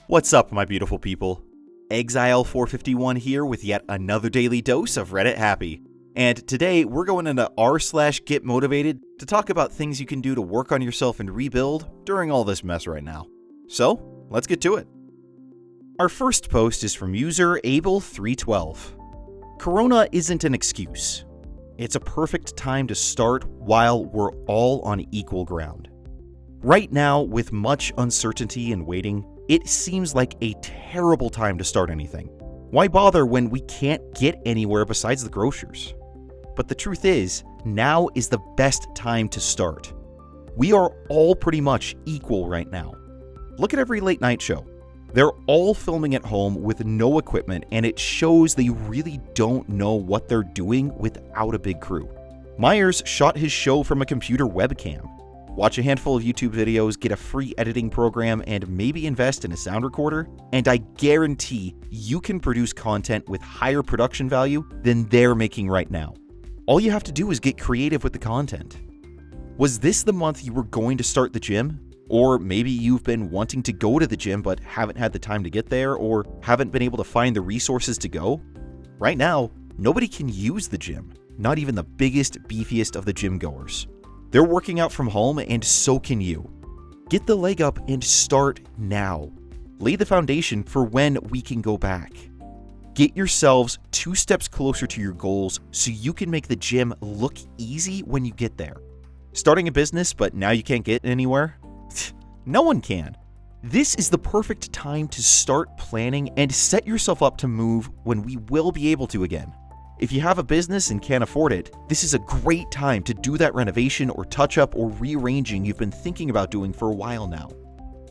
What's up, my beautiful people? Exile451 here with yet another daily dose of Reddit Happy. And today we're going into r/get motivated to talk about things you can do to work on yourself and rebuild during all this mess right now. So, let's get to it. Our first post is from user Abel312. Corona isn't an excuse. It's a perfect time to start while we're all on equal ground. Right now, with much uncertainty and waiting, it seems like a terrible time to start anything. Why bother when we can't get anywhere besides the grocers? But the truth is, now is the best time to start. We are all pretty much equal right now. Look at every late night show. They're all filming at home with no equipment, and it shows they really don't know what they're doing without a big crew. Myers shot his show from a computer webcam. Watch a handful of YouTube videos, get a free editing program, and maybe invest in a sound recorder, and I guarantee you can produce content with higher production value than they're making right now. All you have to do is get creative with the content. Was this the month you were going to start the gym? Or maybe you've been wanting to go to the gym but haven't had the time to get there, or haven't been able to find the resources to go? Right now, nobody can use the gym, not even the biggest, beefiest of the gym goers. They're working out from home, and so can you. Get the leg up and start now. Lay the foundation for when we can go back. Get yourselves 2 steps closer to your goals so you can make the gym look easy when you get there. Starting a business, but now you can't get anywhere? No one can. This is the perfect time to start planning and set yourself up to move when we will be able to again. If you have a business and can't afford it, this is a great time to do that renovation or touch-up or rearranging you've been thinking about doing for a while now.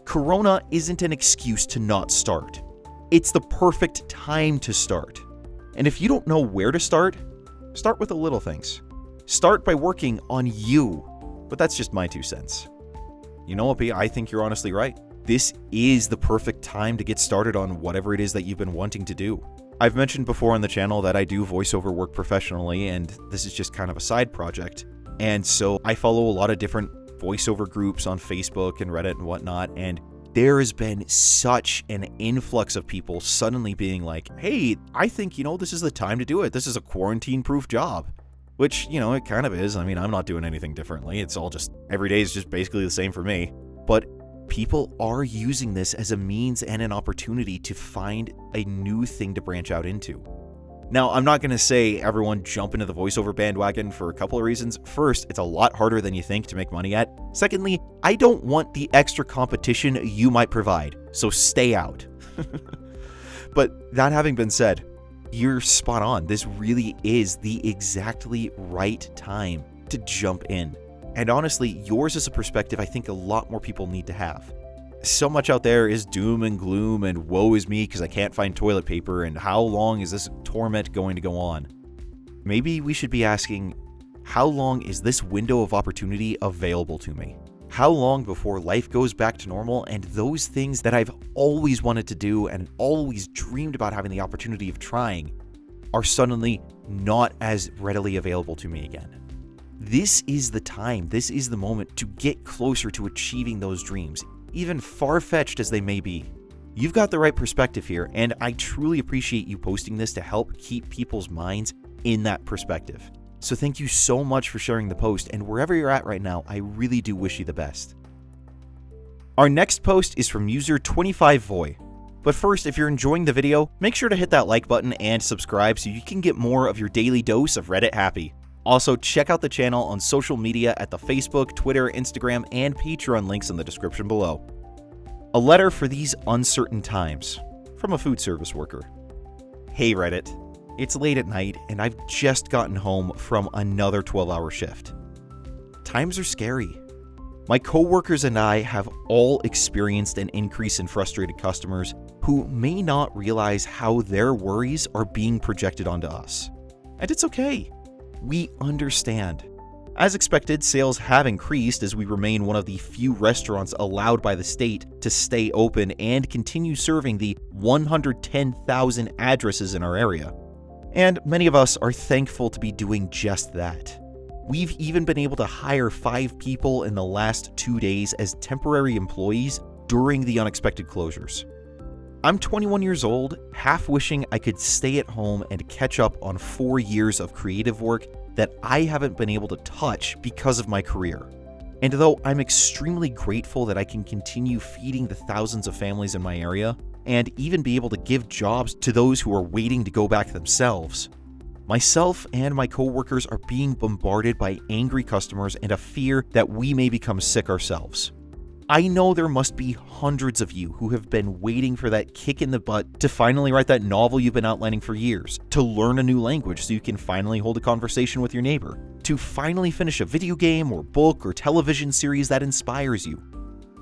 Corona isn't an excuse to not start. It's the perfect time to start. And if you don't know where to start with the little things. Start by working on you. But that's just my 2 cents. You know what, B? I think you're honestly right. This is the perfect time to get started on whatever it is that you've been wanting to do. I've mentioned before on the channel that I do voiceover work professionally, and this is just kind of a side project. And so I follow a lot of different voiceover groups on Facebook and Reddit and whatnot, and there has been such an influx of people suddenly being like, hey, I think, this is the time to do it. This is a quarantine-proof job. Which, it kind of is. I mean, I'm not doing anything differently. It's all just, every day is just basically the same for me. But people are using this as a means and an opportunity to find a new thing to branch out into. Now, I'm not going to say everyone jump into the voiceover bandwagon for a couple of reasons. First, it's a lot harder than you think to make money at. Secondly, I don't want the extra competition you might provide, so stay out. But that having been said, you're spot on. This really is the exactly right time to jump in. And honestly, yours is a perspective I think a lot more people need to have. So much out there is doom and gloom and woe is me because I can't find toilet paper and how long is this torment going to go on? Maybe we should be asking, how long is this window of opportunity available to me? How long before life goes back to normal and those things that I've always wanted to do and always dreamed about having the opportunity of trying are suddenly not as readily available to me again? This is the time, this is the moment to get closer to achieving those dreams, even far-fetched as they may be. You've got the right perspective here, and I truly appreciate you posting this to help keep people's minds in that perspective. So thank you so much for sharing the post, and wherever you're at right now, I really do wish you the best. Our next post is from user 25voy. But first, if you're enjoying the video, make sure to hit that like button and subscribe so you can get more of your daily dose of Reddit Happy. Also, check out the channel on social media at the Facebook, Twitter, Instagram, and Patreon links in the description below. A letter for these uncertain times, from a food service worker. Hey Reddit. It's late at night, and I've just gotten home from another 12-hour shift. Times are scary. My coworkers and I have all experienced an increase in frustrated customers who may not realize how their worries are being projected onto us. And it's okay. We understand. As expected, sales have increased as we remain one of the few restaurants allowed by the state to stay open and continue serving the 110,000 addresses in our area. And many of us are thankful to be doing just that. We've even been able to hire 5 people in the last 2 days as temporary employees during the unexpected closures. I'm 21 years old, half wishing I could stay at home and catch up on 4 years of creative work that I haven't been able to touch because of my career. And though I'm extremely grateful that I can continue feeding the thousands of families in my area, and even be able to give jobs to those who are waiting to go back themselves, myself and my coworkers are being bombarded by angry customers and a fear that we may become sick ourselves. I know there must be hundreds of you who have been waiting for that kick in the butt to finally write that novel you've been outlining for years, to learn a new language so you can finally hold a conversation with your neighbor, to finally finish a video game or book or television series that inspires you.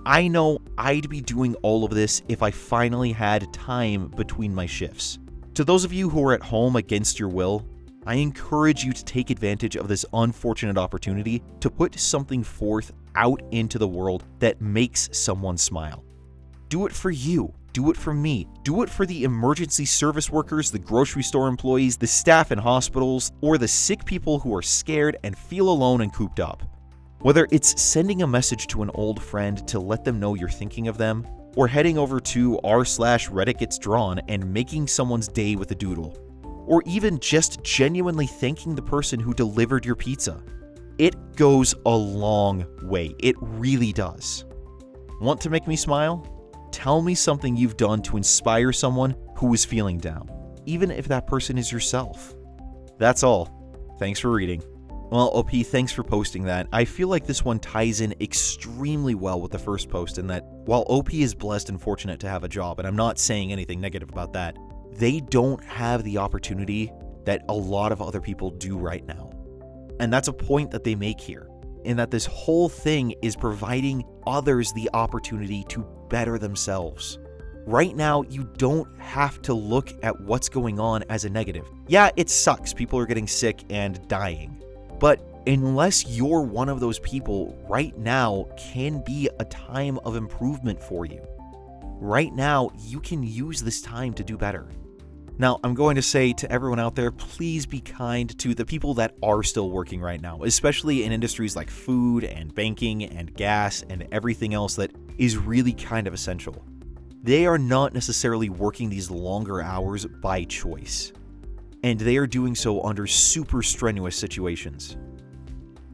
I know I'd be doing all of this if I finally had time between my shifts. To those of you who are at home against your will, I encourage you to take advantage of this unfortunate opportunity to put something forth out into the world that makes someone smile. Do it for you. Do it for me. Do it for the emergency service workers, the grocery store employees, the staff in hospitals, or the sick people who are scared and feel alone and cooped up. Whether it's sending a message to an old friend to let them know you're thinking of them, or heading over to r/Reddit-Gets-Drawn and making someone's day with a doodle, or even just genuinely thanking the person who delivered your pizza. It goes a long way. It really does. Want to make me smile? Tell me something you've done to inspire someone who is feeling down, even if that person is yourself. That's all. Thanks for reading. Well, OP, thanks for posting that. I feel like this one ties in extremely well with the first post in that while OP is blessed and fortunate to have a job, and I'm not saying anything negative about that, they don't have the opportunity that a lot of other people do right now. And that's a point that they make here, in that this whole thing is providing others the opportunity to better themselves. Right now, you don't have to look at what's going on as a negative. Yeah, it sucks. People are getting sick and dying. But unless you're one of those people, right now can be a time of improvement for you. Right now, you can use this time to do better. Now, I'm going to say to everyone out there, please be kind to the people that are still working right now, especially in industries like food and banking and gas and everything else that is really kind of essential. They are not necessarily working these longer hours by choice, and they are doing so under super strenuous situations.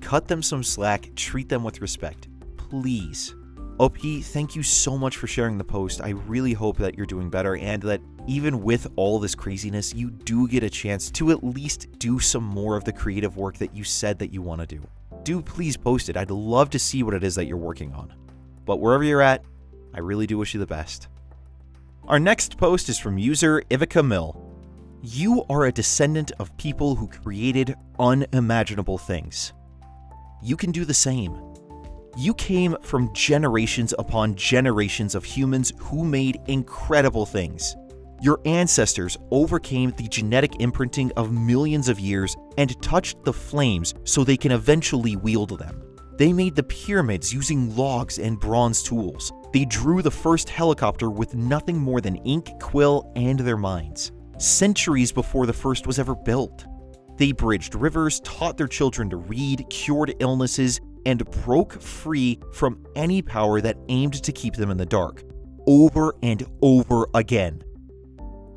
Cut them some slack, treat them with respect, please. OP, thank you so much for sharing the post. I really hope that you're doing better and that even with all this craziness, you do get a chance to at least do some more of the creative work that you said that you want to do. Do please post it. I'd love to see what it is that you're working on. But wherever you're at, I really do wish you the best. Our next post is from user Ivica Mill. You are a descendant of people who created unimaginable things. You can do the same. You came from generations upon generations of humans who made incredible things. Your ancestors overcame the genetic imprinting of millions of years and touched the flames so they can eventually wield them. They made the pyramids using logs and bronze tools. They drew the first helicopter with nothing more than ink, quill, and their minds, centuries before the first was ever built. They bridged rivers, taught their children to read, cured illnesses, and broke free from any power that aimed to keep them in the dark, over and over again.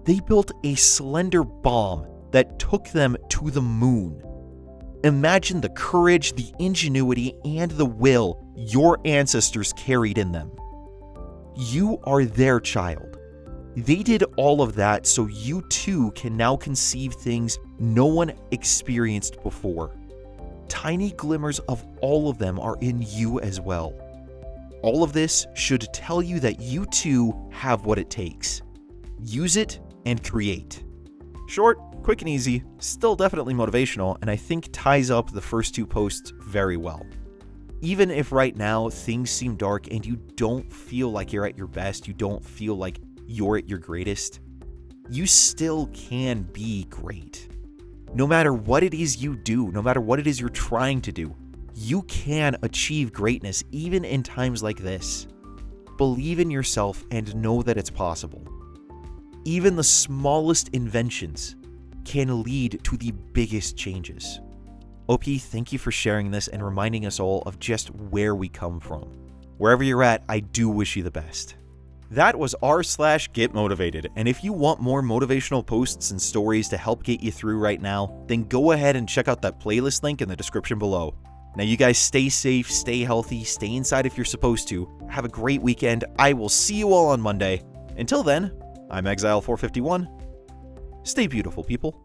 They built a slender bomb that took them to the moon. Imagine the courage, the ingenuity, and the will your ancestors carried in them. You are their child. They did all of that so you too can now conceive things no one experienced before. Tiny glimmers of all of them are in you as well. All of this should tell you that you too have what it takes. Use it and create. Short, quick and easy, still definitely motivational, and I think ties up the first two posts very well. Even if right now things seem dark and you don't feel like you're at your best, you don't feel like you're at your greatest, you still can be great. No matter what it is you do, no matter what it is you're trying to do, you can achieve greatness even in times like this. Believe in yourself and know that it's possible. Even the smallest inventions can lead to the biggest changes. OP, thank you for sharing this and reminding us all of just where we come from. Wherever you're at, I do wish you the best. That was r/getmotivated, and if you want more motivational posts and stories to help get you through right now, then go ahead and check out that playlist link in the description below. Now you guys stay safe, stay healthy, stay inside if you're supposed to. Have a great weekend. I will see you all on Monday. Until then, I'm Exile451. Stay beautiful, people.